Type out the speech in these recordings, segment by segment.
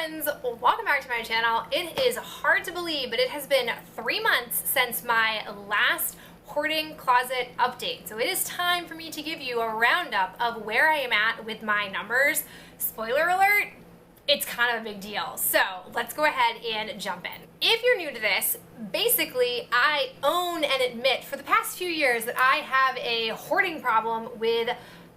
friends, welcome back to my channel. It is hard to believe, but it has been 3 months since my last hoarding closet update. So it is time for me to give you a roundup of where I am at with my numbers. Spoiler alert, it's kind of a big deal. So let's go ahead and jump in. If you're new to this, basically I own and admit for the past few years that I have a hoarding problem with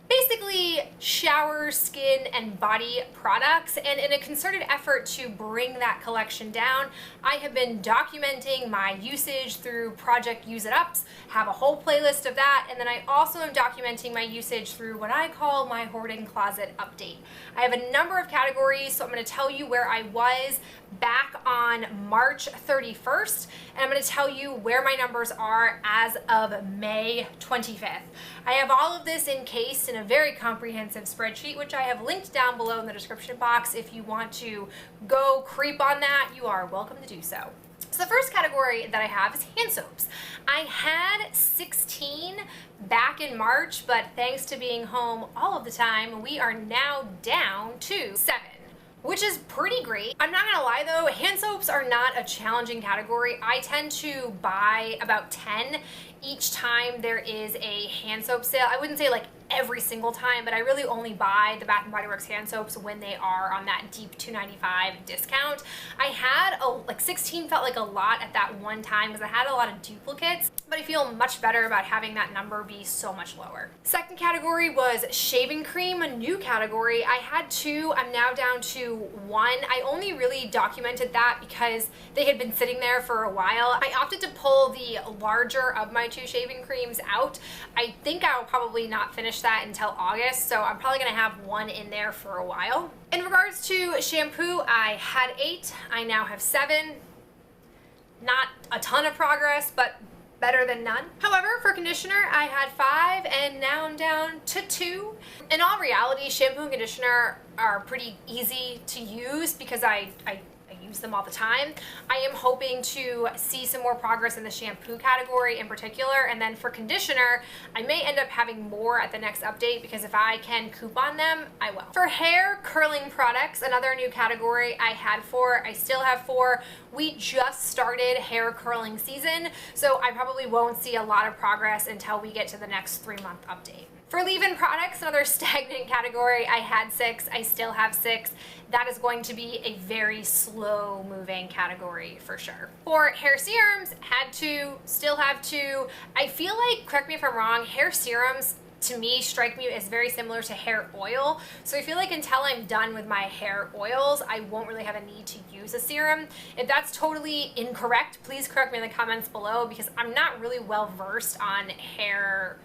basically shower, skin, and body products, and in a concerted effort to bring that collection down, I have been documenting my usage through Project Use It Ups, have a whole playlist of that, and then I also am documenting my usage through what I call my hoarding closet update. I have a number of categories, so I'm going to tell you where I was back on March 31st, and I'm going to tell you where my numbers are as of May 25th. I have all of this encased in a very comprehensive spreadsheet, which I have linked down below in the description box. If you want to go creep on that, you are welcome to do so. So the first category that I have is hand soaps. I had 16 back in March, but thanks to being home all of the time, we are now down to 7. Which is pretty great. I'm not gonna lie though, hand soaps are not a challenging category. I tend to buy about 10 each time there is a hand soap sale. I wouldn't say like every single time, but I really only buy the Bath & Body Works hand soaps when they are on that deep $2.95 discount. I had like 16 felt like a lot at that one time because I had a lot of duplicates, but I feel much better about having that number be so much lower. Second category was shaving cream, a new category. I had 2, I'm now down to 1. I only really documented that because they had been sitting there for a while. I opted to pull the larger of my 2 shaving creams out. I think I will probably not finish that until August, so I'm probably gonna have 1 in there for a while. In regards to shampoo, I had 8, I now have 7. Not a ton of progress, but better than none. However, for conditioner, I had 5 and now I'm down to 2. In all reality, shampoo and conditioner are pretty easy to use because I use them all the time. I am hoping to see some more progress in the shampoo category in particular, and then for conditioner, I may end up having more at the next update because if I can coupon them, I will. For hair curling products, another new category, I had 4, I still have 4. We just started hair curling season, so I probably won't see a lot of progress until we get to the next 3-month update. For leave-in products, another stagnant category, I had 6, I still have 6. That is going to be a very slow moving category for sure. For hair serums, had 2, still have 2. I feel like, correct me if I'm wrong, hair serums to me strike me as very similar to hair oil. So I feel like until I'm done with my hair oils, I won't really have a need to use a serum. If that's totally incorrect, please correct me in the comments below because I'm not really well versed on hair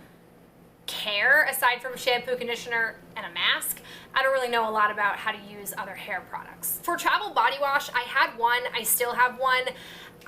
care aside from shampoo, conditioner, and a mask. I don't really know a lot about how to use other hair products. For travel body wash, I had 1, I still have 1.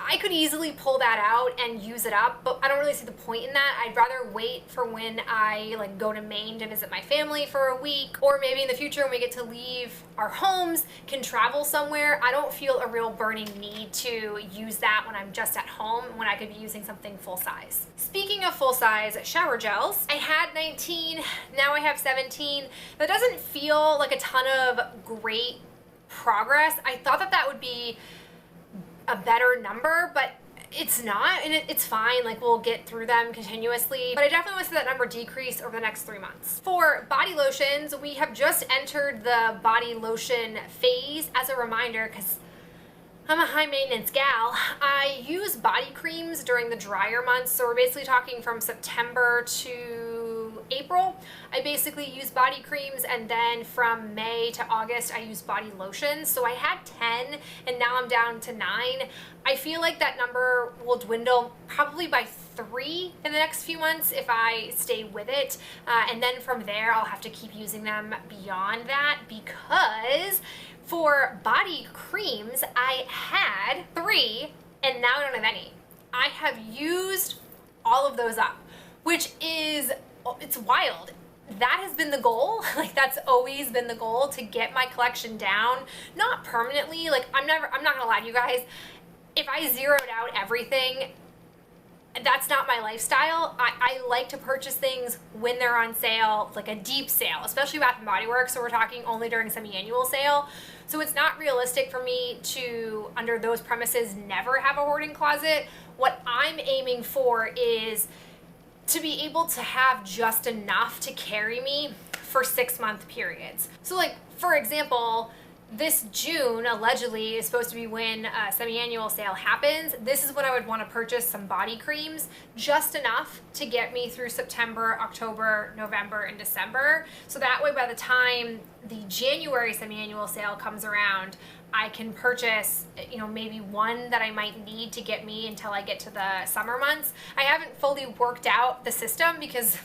I could easily pull that out and use it up, but I don't really see the point in that. I'd rather wait for when I like go to Maine to visit my family for a week, or maybe in the future when we get to leave our homes, can travel somewhere. I don't feel a real burning need to use that when I'm just at home when I could be using something full size. Speaking of full size shower gels, I had 19, now I have 17. That doesn't feel like a ton of great progress. I thought that that would be a better number, but it's not, and it's fine. Like, we'll get through them continuously, but I definitely want to see that number decrease over the next 3 months. For body lotions, we have just entered the body lotion phase. As a reminder, because I'm a high maintenance gal, I use body creams during the drier months, so we're basically talking from September to April. I basically use body creams, and then from May to August I use body lotions. So I had 10 and now I'm down to 9. I feel like that number will dwindle probably by 3 in the next few months if I stay with it, and then from there I'll have to keep using them beyond that, because for body creams I had 3 and now I don't have any. I have used all of those up, which is, it's wild. That has been the goal. Like, that's always been the goal, to get my collection down, not permanently. Like, I'm not gonna lie to you guys, if I zeroed out everything, that's not my lifestyle. I like to purchase things when they're on sale, like a deep sale, especially Bath and Body Works. So we're talking only during semi-annual sale. So it's not realistic for me to, under those premises, never have a hoarding closet. What I'm aiming for is to be able to have just enough to carry me for 6-month periods. So like, for example, this June allegedly is supposed to be when a semi-annual sale happens. This is when I would want to purchase some body creams, just enough to get me through September, October, November, and December. So that way by the time the January semi-annual sale comes around, I can purchase, you know, maybe one that I might need to get me until I get to the summer months. I haven't fully worked out the system because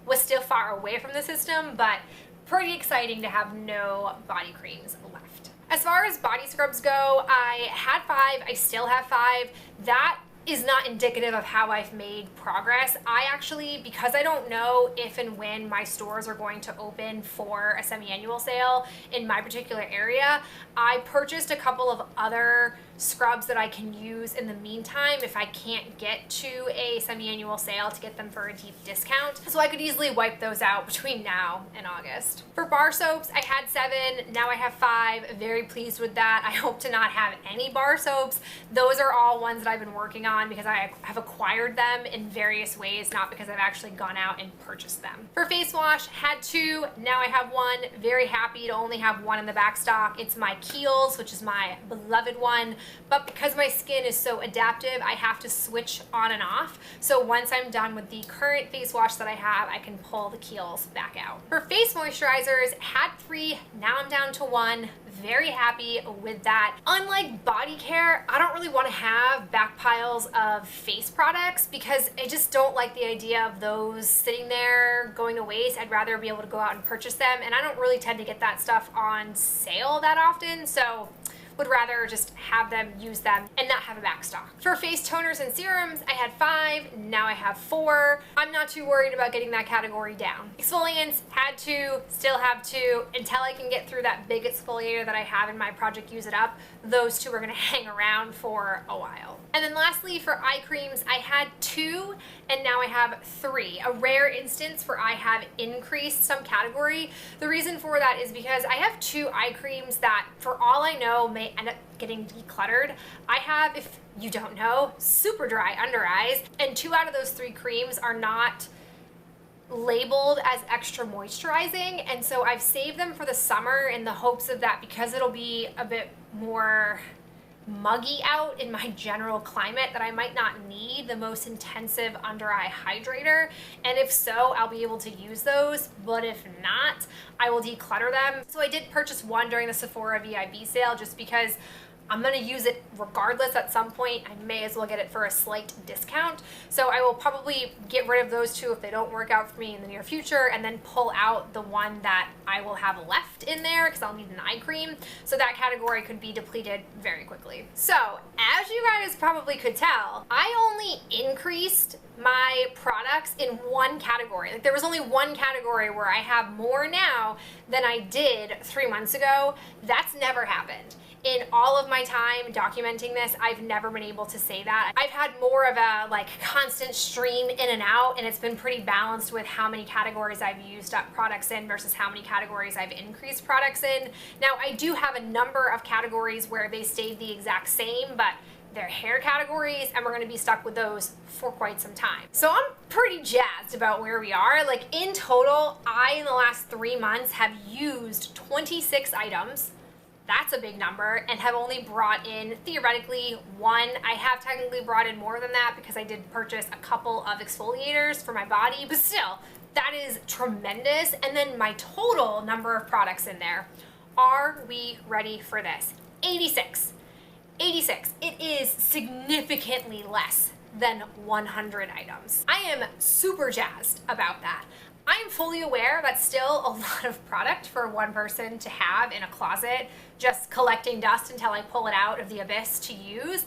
we're still far away from the system, but pretty exciting to have no body creams left. As far as body scrubs go, I had 5, I still have 5. That is not indicative of how I've made progress. I actually, because I don't know if and when my stores are going to open for a semi-annual sale in my particular area, I purchased a couple of other scrubs that I can use in the meantime if I can't get to a semi-annual sale to get them for a deep discount. So I could easily wipe those out between now and August. For bar soaps, I had 7, now I have 5. Very pleased with that. I hope to not have any bar soaps. Those are all ones that I've been working on because I have acquired them in various ways, not because I've actually gone out and purchased them. For face wash, had 2, now I have 1. Very happy to only have 1 in the back stock. It's my Kiehl's, which is my beloved one. But because my skin is so adaptive, I have to switch on and off. So once I'm done with the current face wash that I have, I can pull the Kiehl's back out. For face moisturizers, had 3, now I'm down to 1. Very happy with that. Unlike body care, I don't really want to have back piles of face products because I just don't like the idea of those sitting there going to waste. I'd rather be able to go out and purchase them, and I don't really tend to get that stuff on sale that often, so would rather just have them, use them, and not have a back stock. For face toners and serums, I had 5, now I have 4. I'm not too worried about getting that category down. Exfoliants, had 2, still have 2. Until I can get through that big exfoliator that I have in my Project Use It Up, those 2 are gonna hang around for a while. And then lastly, for eye creams, I had 2, and now I have 3. A rare instance where I have increased some category. The reason for that is because I have 2 eye creams that, for all I know, may end up getting decluttered. I have, if you don't know, super dry under eyes, and 2 out of those 3 creams are not labeled as extra moisturizing, and so I've saved them for the summer in the hopes of that, because it'll be a bit more muggy out in my general climate, that I might not need the most intensive under eye hydrator, and if so, I'll be able to use those, but if not, I will declutter them. So I did purchase 1 during the Sephora VIB sale just because I'm gonna use it regardless at some point. I may as well get it for a slight discount. So I will probably get rid of those 2 if they don't work out for me in the near future, and then pull out the one that I will have left in there because I'll need an eye cream. So that category could be depleted very quickly. So as you guys probably could tell, I only increased my products in 1 category. Like, there was only 1 category where I have more now than I did 3 months ago. That's never happened. In all of my time documenting this, I've never been able to say that. I've had more of a like constant stream in and out, and it's been pretty balanced with how many categories I've used up products in versus how many categories I've increased products in. Now, I do have a number of categories where they stayed the exact same, but they're hair categories, and we're gonna be stuck with those for quite some time. So I'm pretty jazzed about where we are. Like, in total, I, in the last 3 months, have used 26 items. That's a big number, and have only brought in, theoretically, 1. I have technically brought in more than that because I did purchase a couple of exfoliators for my body, but still, that is tremendous. And then my total number of products in there, are we ready for this? 86. 86. It is significantly less than 100 items. I am super jazzed about that. I am fully aware that's still a lot of product for one person to have in a closet, just collecting dust until I pull it out of the abyss to use.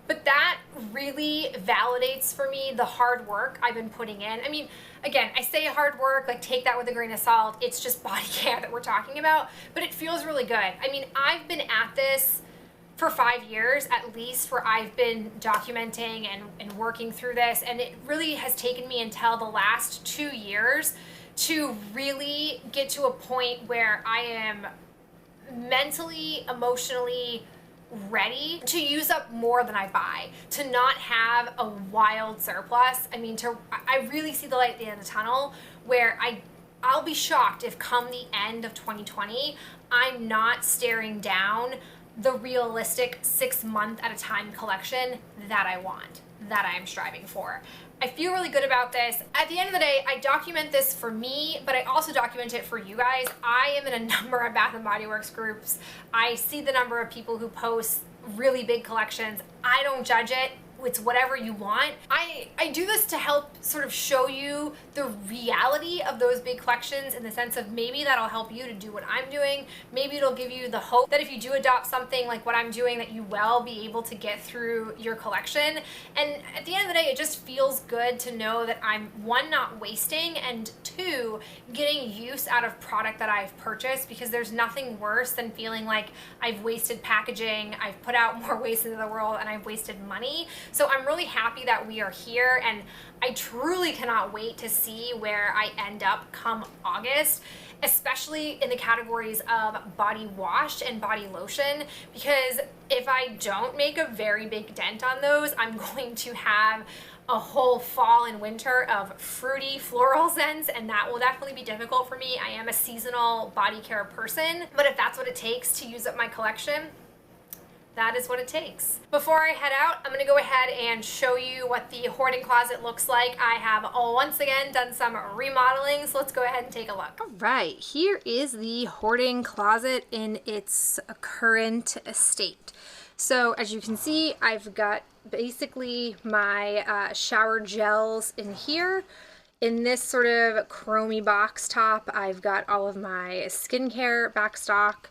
But that really validates for me the hard work I've been putting in. I mean, again, I say hard work, like take that with a grain of salt. It's just body care that we're talking about, but it feels really good. I mean, I've been at this for 5 years at least where I've been documenting and working through this, and it really has taken me until the last 2 years to really get to a point where I am mentally, emotionally ready to use up more than I buy, to not have a wild surplus. I mean, I really see the light at the end of the tunnel where I'll be shocked if come the end of 2020, I'm not staring down the realistic 6 month at a time collection that I want, that I am striving for. I feel really good about this. At the end of the day, I document this for me, but I also document it for you guys. I am in a number of Bath & Body Works groups. I see the number of people who post really big collections. I don't judge it. It's whatever you want. I do this to help sort of show you the reality of those big collections, in the sense of maybe that'll help you to do what I'm doing. Maybe it'll give you the hope that if you do adopt something like what I'm doing, that you will be able to get through your collection. And at the end of the day, it just feels good to know that I'm, one, not wasting, and two, getting use out of product that I've purchased, because there's nothing worse than feeling like I've wasted packaging, I've put out more waste into the world, and I've wasted money. So I'm really happy that we are here, and I truly cannot wait to see where I end up come August, especially in the categories of body wash and body lotion, because if I don't make a very big dent on those, I'm going to have a whole fall and winter of fruity floral scents, and that will definitely be difficult for me. I am a seasonal body care person, but if that's what it takes to use up my collection, that is what it takes. Before I head out, I'm gonna go ahead and show you what the hoarding closet looks like. I have once again done some remodeling, so let's go ahead and take a look. All right, here is the hoarding closet in its current state. So as you can see, I've got basically my shower gels in here. In this sort of chromey box top, I've got all of my skincare back stock.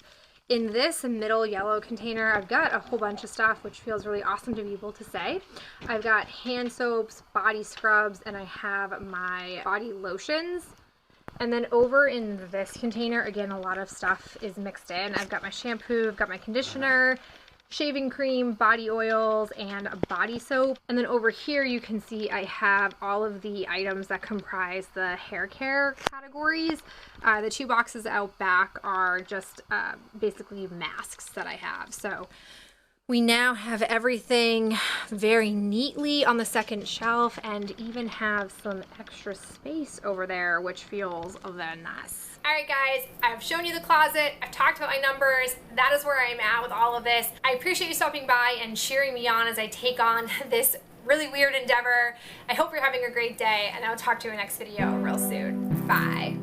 In this middle yellow container, I've got a whole bunch of stuff, which feels really awesome to be able to say. I've got hand soaps, body scrubs, and I have my body lotions. And then over in this container, again, a lot of stuff is mixed in. I've got my shampoo, I've got my conditioner, shaving cream, body oils, and body soap. And then over here you can see I have all of the items that comprise the hair care categories. The 2 boxes out back are just basically masks that I have. So we now have everything very neatly on the second shelf, and even have some extra space over there, which feels very nice. All right, guys, I've shown you the closet. I've talked about my numbers. That is where I'm at with all of this. I appreciate you stopping by and cheering me on as I take on this really weird endeavor. I hope you're having a great day, and I'll talk to you in the next video real soon. Bye.